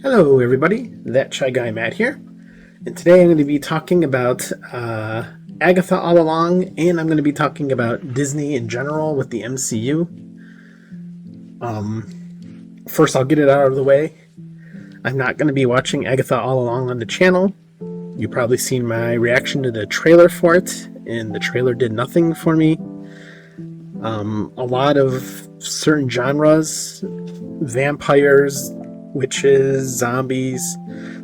Hello, everybody. That Shy Guy Matt here, and today I'm going to be talking about Agatha All Along, and I'm going to be talking about Disney in general with the MCU. First, I'll get it out of the way. I'm not going to be watching Agatha All Along on the channel. You've probably seen my reaction to the trailer for it, and the trailer did nothing for me. A lot of certain genres, vampires, witches, zombies,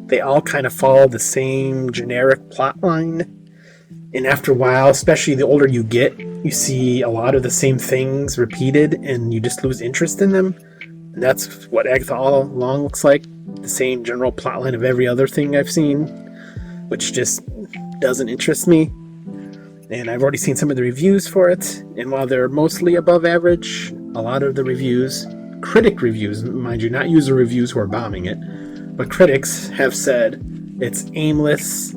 they all kind of follow the same generic plot line. And after a while, especially the older you get, you see a lot of the same things repeated and you just lose interest in them. And that's what Agatha All Along looks like. The same general plotline of every other thing I've seen, which just doesn't interest me. And I've already seen some of the reviews for it, and while they're mostly above average, a lot of the reviews, critic reviews, mind you, not user reviews who are bombing it, but critics have said it's aimless,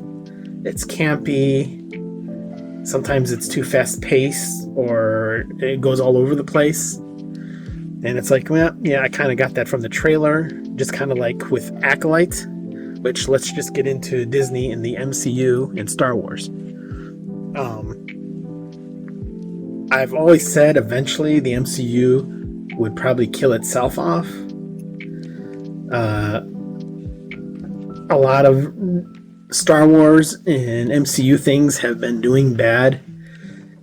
it's campy, sometimes it's too fast-paced, or it goes all over the place. And it's like, well, yeah, I kind of got that from the trailer, just kind of like with Acolyte, which let's just get into Disney and the MCU and Star Wars. I've always said eventually the MCU would probably kill itself off. A lot of Star Wars and MCU things have been doing bad.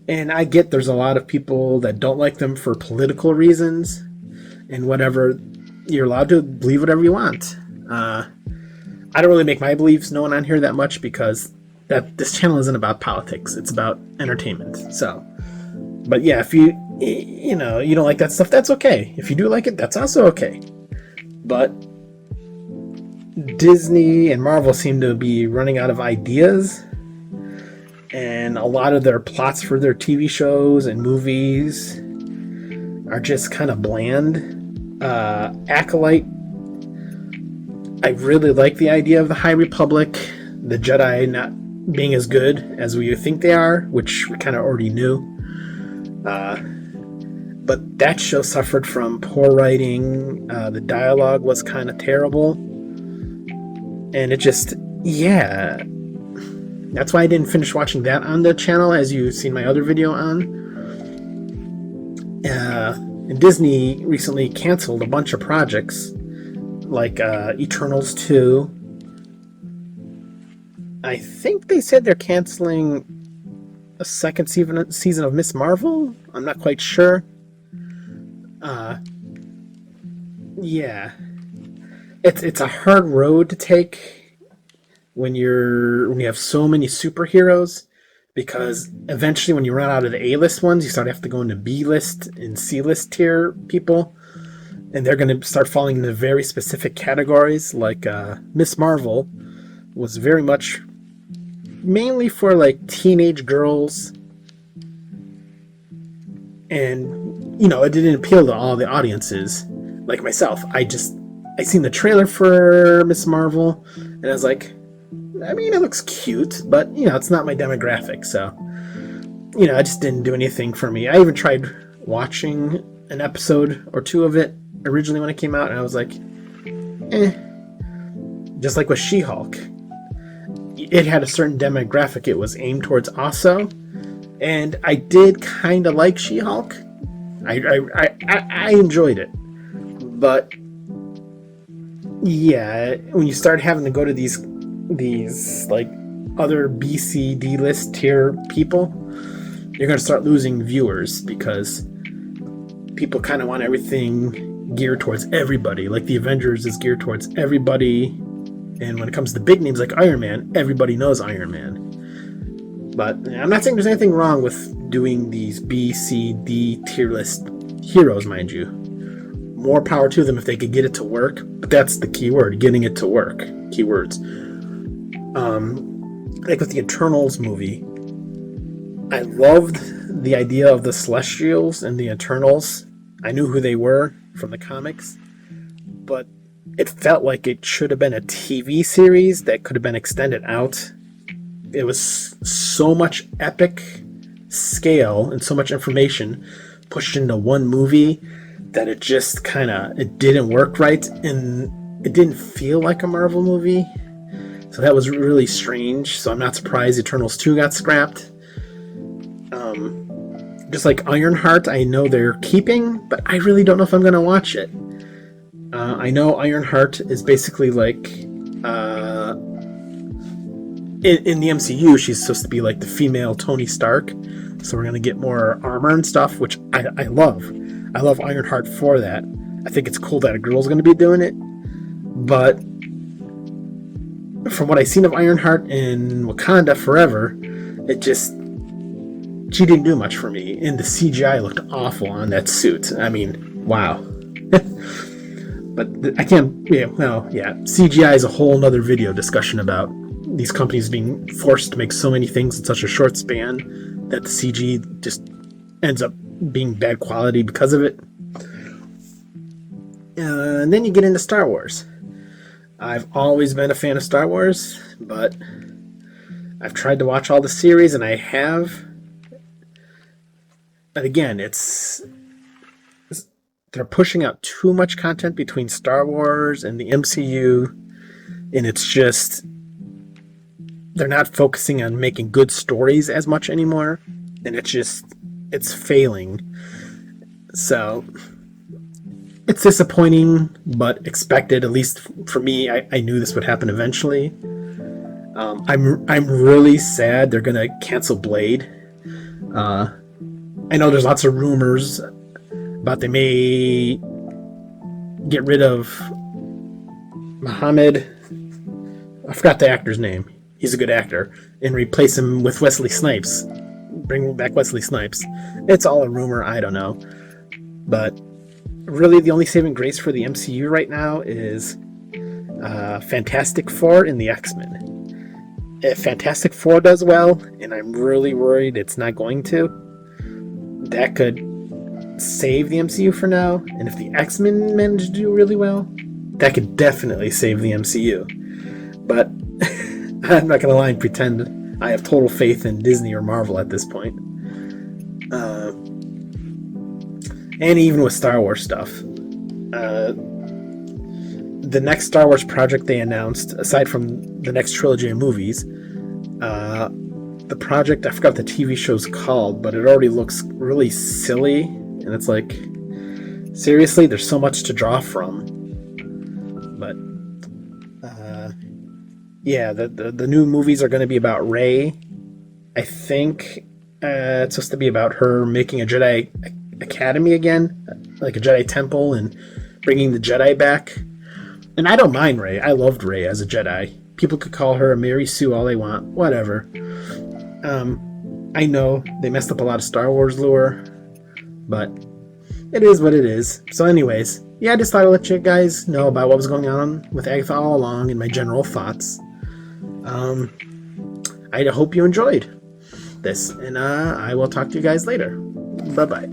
And I get there's a lot of people that don't like them for political reasons and whatever. You're allowed to believe whatever you want. I don't really make my beliefs known on here that much because this channel isn't about politics. It's about entertainment. So, but yeah, if you don't like that stuff, that's okay. If you do like it, that's also okay. But Disney and Marvel seem to be running out of ideas, and a lot of their plots for their TV shows and movies are just kind of bland. Acolyte, I really like the idea of the High Republic, the Jedi not being as good as we think they are, which we kind of already knew. But that show suffered from poor writing. The dialogue was kind of terrible. And it just, yeah. That's why I didn't finish watching that on the channel, as you've seen my other video on. And Disney recently canceled a bunch of projects, like Eternals 2. I think they said they're canceling a second season of Miss Marvel. I'm not quite sure. Yeah, it's a hard road to take when you have so many superheroes, because eventually when you run out of the A-list ones, you start to have to go into B-list and C-list tier people, and they're going to start falling into very specific categories. Like Miss Marvel was very much mainly for like teenage girls, and it didn't appeal to all the audiences. Like myself, I seen the trailer for Miss Marvel, and I was like, I mean, it looks cute, but it's not my demographic, so I just didn't do anything for me. I even tried watching an episode or two of it originally when it came out, and I was like, just like with She-Hulk. It had a certain demographic it was aimed towards also, and I did kind of like She-Hulk. I enjoyed it, but yeah, when you start having to go to these like other B, C, D list tier people, you're going to start losing viewers, because people kind of want everything geared towards everybody. Like the Avengers is geared towards everybody. And when it comes to big names like Iron Man, everybody knows Iron Man. But I'm not saying there's anything wrong with doing these B, C, D tier list heroes, mind you. More power to them if they could get it to work. But that's the key word, getting it to work. Keywords. Like with the Eternals movie, I loved the idea of the Celestials and the Eternals. I knew who they were from the comics, but it felt like it should have been a TV series that could have been extended out. It was so much epic scale and so much information pushed into one movie that it just it didn't work right. And it didn't feel like a Marvel movie. So that was really strange. So I'm not surprised Eternals 2 got scrapped. Just like Ironheart, I know they're keeping, but I really don't know if I'm going to watch it. I know Ironheart is basically like... in the MCU, she's supposed to be like the female Tony Stark. So we're going to get more armor and stuff, which I love. I love Ironheart for that. I think it's cool that a girl's going to be doing it. But from what I've seen of Ironheart in Wakanda Forever, it just... she didn't do much for me. And the CGI looked awful on that suit. I mean, wow. But I can't... CGI is a whole nother video discussion about these companies being forced to make so many things in such a short span that the CG just ends up being bad quality because of it. And then you get into Star Wars. I've always been a fan of Star Wars, but I've tried to watch all the series, and I have. But again, they're pushing out too much content between Star Wars and the MCU, and it's just... they're not focusing on making good stories as much anymore, and it's failing. So it's disappointing, but expected. At least for me, I knew this would happen eventually. I'm really sad they're gonna cancel Blade. I know there's lots of rumors about they may get rid of Muhammad. I forgot the actor's name. He's a good actor, and replace him with Wesley Snipes. Bring back Wesley Snipes. It's all a rumor, I don't know. But really the only saving grace for the MCU right now is Fantastic Four and the X-Men. If Fantastic Four does well, and I'm really worried it's not going to, that could save the MCU for now. And if the X-Men manage to do really well, that could definitely save the MCU. But I'm not going to lie and pretend I have total faith in Disney or Marvel at this point. And even with Star Wars stuff. The next Star Wars project they announced, aside from the next trilogy of movies, the project, I forgot what the TV show's called, but it already looks really silly. And it's like, seriously, there's so much to draw from. But... the new movies are going to be about Rey. I think it's supposed to be about her making a Jedi Academy again, like a Jedi Temple, and bringing the Jedi back. And I don't mind Rey. I loved Rey as a Jedi. People could call her a Mary Sue all they want, whatever. I know they messed up a lot of Star Wars lore, but it is what it is. So anyways, I just thought I'd let you guys know about what was going on with Agatha All Along and my general thoughts. I hope you enjoyed this, and I will talk to you guys later. Bye-bye.